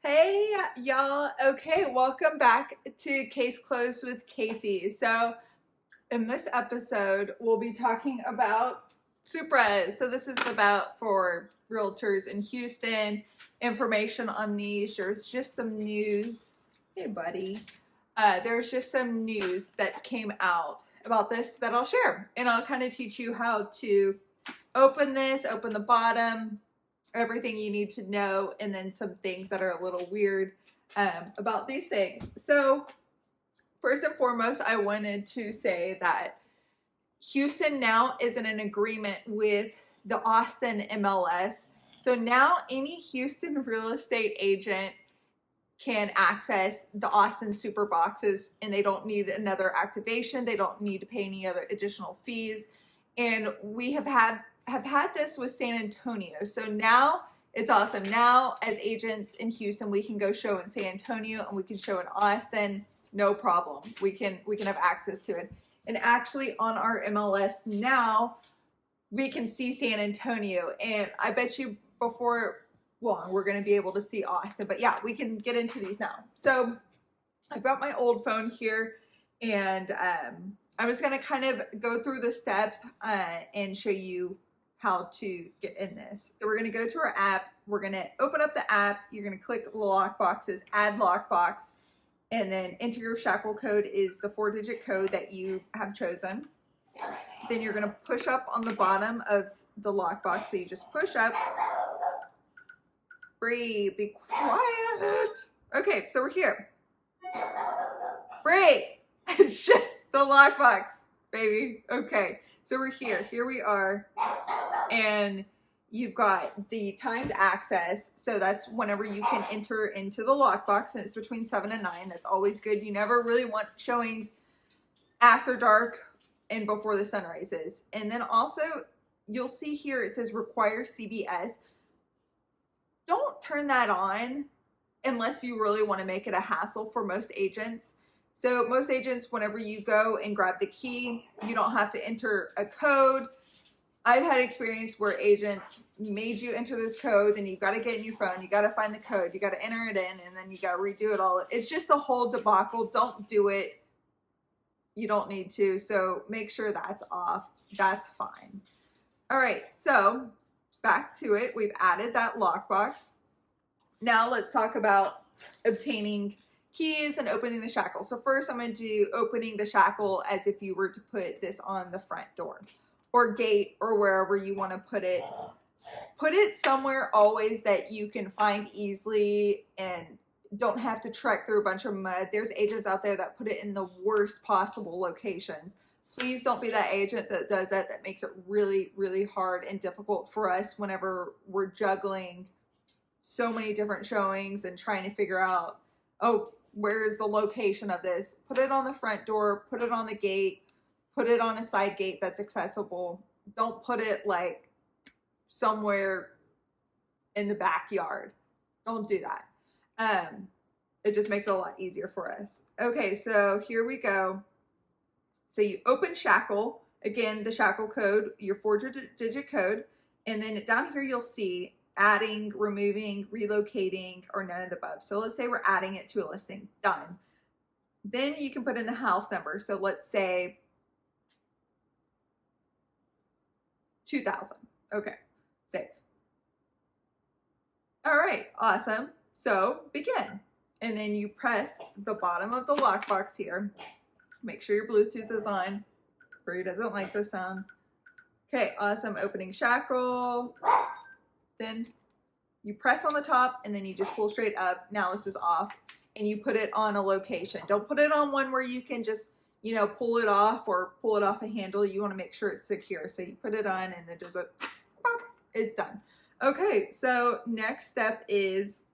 Hey y'all, okay, welcome back to Case Closed with Casey. So in this episode, we'll be talking about Supras. So this is about for realtors in Houston, information on these. There's just some news. Hey buddy. There's just some news that came out about this that I'll share. And I'll kind of teach you how to open this, open the bottom, everything you need to know, and then some things that are a little weird about these things. So first and foremost, I wanted to say that Houston now is in an agreement with the Austin MLS. So now any Houston real estate agent can access the Austin Supra Boxes, and they don't need another activation. They don't need to pay any other additional fees. And we have had this with San Antonio. So now it's awesome. Now as agents in Houston, we can go show in San Antonio and we can show in Austin, no problem. We can have access to it. And actually on our MLS now, we can see San Antonio, and I bet you before long we're going to be able to see Austin. But yeah, we can get into these now. So I've got my old phone here, and I'm just going to kind of go through the steps and show you how to get in this. So we're going to go to our app. We're going to open up the app. You're going to click the lockboxes, add lockbox, and then enter your shackle code is the 4-digit code that you have chosen. Then you're going to push up on the bottom of the lockbox. So you just push up. Breathe. Be quiet. Okay, so we're here. Breathe. It's just the lockbox, baby. Okay, so we're here. Here we are. And you've got the timed access. So that's whenever you can enter into the lockbox, and it's between 7 and 9. That's always good. You never really want showings after dark and before the sun rises. And then also you'll see here it says require CBS. Don't turn that on unless you really want to make it a hassle for most agents. So most agents, whenever you go and grab the key, you don't have to enter a code. I've had experience where agents made you enter this code, and you've got to get in your phone, you got to find the code, you got to enter it in, and then you got to redo it all. It's just a whole debacle. Don't do it. You don't need to. So make sure that's off. That's fine. All right. So back to it. We've added that lockbox. Now let's talk about obtaining keys and opening the shackle. So first I'm going to do opening the shackle as if you were to put this on the front door or gate or wherever you want to put it. Put it somewhere always that you can find easily and don't have to trek through a bunch of mud. There's agents out there that put it in the worst possible locations. Please don't be that agent that does that. That makes it really, really hard and difficult for us whenever we're juggling so many different showings and trying to figure out, oh, where is the location of this? Put it on the front door, put it on the gate, put it on a side gate that's accessible. Don't put it like somewhere in the backyard. Don't do that. It just makes it a lot easier for us. Okay, so here we go. So you open shackle, again, the shackle code, your 4-digit code, and then down here you'll see adding, removing, relocating, or none of the above. So let's say we're adding it to a listing. Done. Then you can put in the house number. So let's say 2000. Okay, save. All right, awesome. So begin. And then you press the bottom of the lockbox here. Make sure your Bluetooth is on. Bree doesn't like the sound. Okay, awesome. Opening shackle. Then you press on the top and then you just pull straight up. Now this is off. And you put it on a location. Don't put it on one where you can just, you know, pull it off or pull it off a handle. You want to make sure it's secure. So you put it on and then just a pop, it's done. Okay, so next step is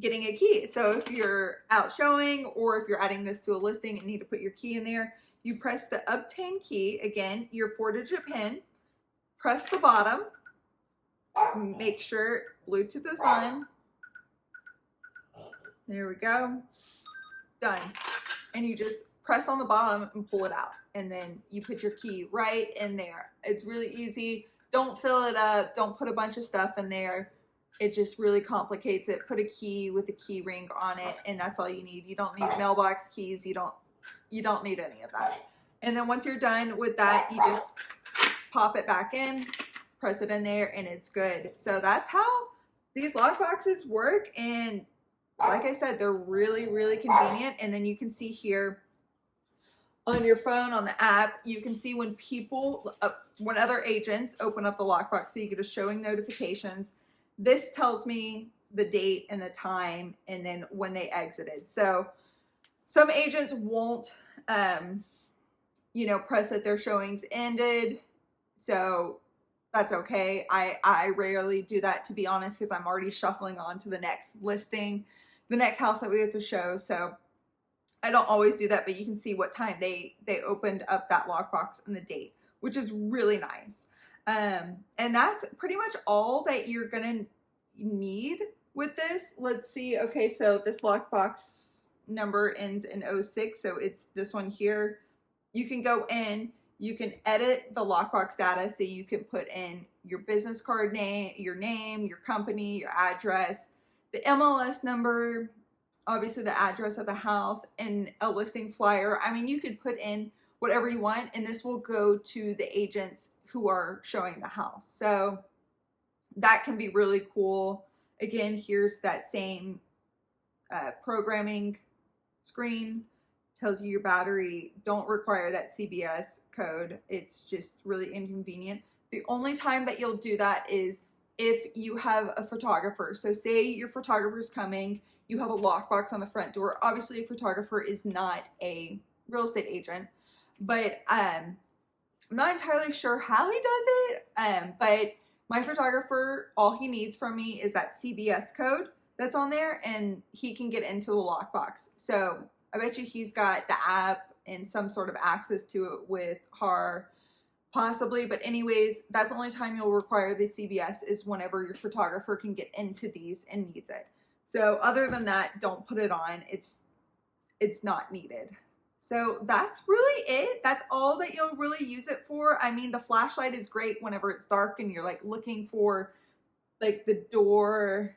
getting a key. So if you're out showing or if you're adding this to a listing and need to put your key in there, you press the obtain key, again, your 4-digit PIN, press the bottom, make sure Bluetooth is on. There we go. Done. And you just press on the bottom and pull it out. And then you put your key right in there. It's really easy. Don't fill it up. Don't put a bunch of stuff in there. it just really complicates it. Put a key with a key ring on it, and that's all you need. You don't need mailbox keys. You don't need any of that. And then once you're done with that, you just pop it back in, press it in there, and it's good. So that's how these lock boxes work. And like I said, they're really, really convenient. And then you can see here on your phone, on the app, you can see when people, when other agents open up the lockbox, so you get a showing notifications. This tells me the date and the time and then when they exited. So some agents won't, you know, press that their showings ended. So that's okay. I rarely do that, to be honest, because I'm already shuffling on to the next listing, the next house that we have to show. So I don't always do that, but you can see what time they opened up that lockbox and the date, which is really nice. And that's pretty much all that you're gonna need with this. Let's see. Okay, so this lockbox number ends in 06, so it's this one here. You can go in, you can edit the lockbox data, so you can put in your business card name, your company, your address, the MLS number, obviously the address of the house, and a listing flyer. I mean, you could put in whatever you want, and this will go to the agents who are showing the house. So that can be really cool. Again, here's that same programming screen. Tells you your battery. Don't require that CBS code. It's just really inconvenient. The only time that you'll do that is if you have a photographer. So say your photographer's coming, you have a lockbox on the front door. Obviously, a photographer is not a real estate agent, but I'm not entirely sure how he does it. But my photographer, all he needs from me is that CBS code that's on there, and he can get into the lockbox. So I bet you he's got the app and some sort of access to it with HAR, possibly. But anyways, that's the only time you'll require the CBS is whenever your photographer can get into these and needs it. So other than that, don't put it on. It's not needed. So that's really it. That's all that you'll really use it for. I mean, the flashlight is great whenever it's dark and you're like looking for like the door.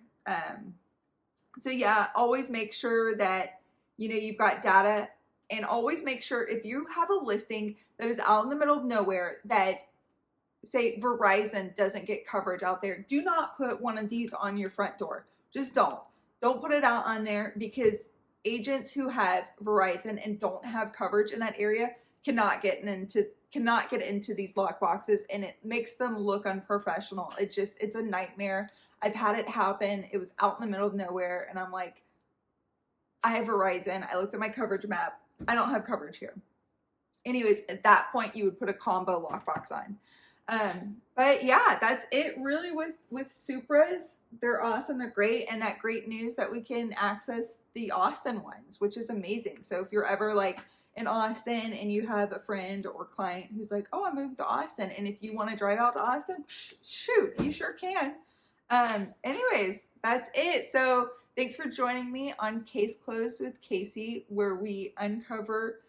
So yeah, always make sure that, you know, you've got data, and always make sure if you have a listing that is out in the middle of nowhere that, say, Verizon doesn't get coverage out there, do not put one of these on your front door. Just don't. Don't put it out on there, because agents who have Verizon and don't have coverage in that area cannot get into these lock boxes, and it makes them look unprofessional. It's a nightmare. I've had it happen. It was out in the middle of nowhere, and I'm like, I have Verizon. I looked at my coverage map. I don't have coverage here. Anyways, at that point, you would put a combo lockbox on. But yeah, that's it really with Supras. They're awesome. They're great. And that great news that we can access the Austin ones, which is amazing. So if you're ever like in Austin and you have a friend or client who's like, oh, I moved to Austin, and if you want to drive out to Austin, shoot, you sure can. Anyways, that's it. So thanks for joining me on Case Closed with Casey, where we uncover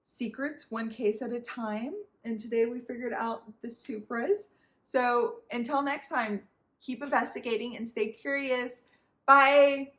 secrets one case at a time. And today we figured out the Supras. So until next time, keep investigating and stay curious. Bye.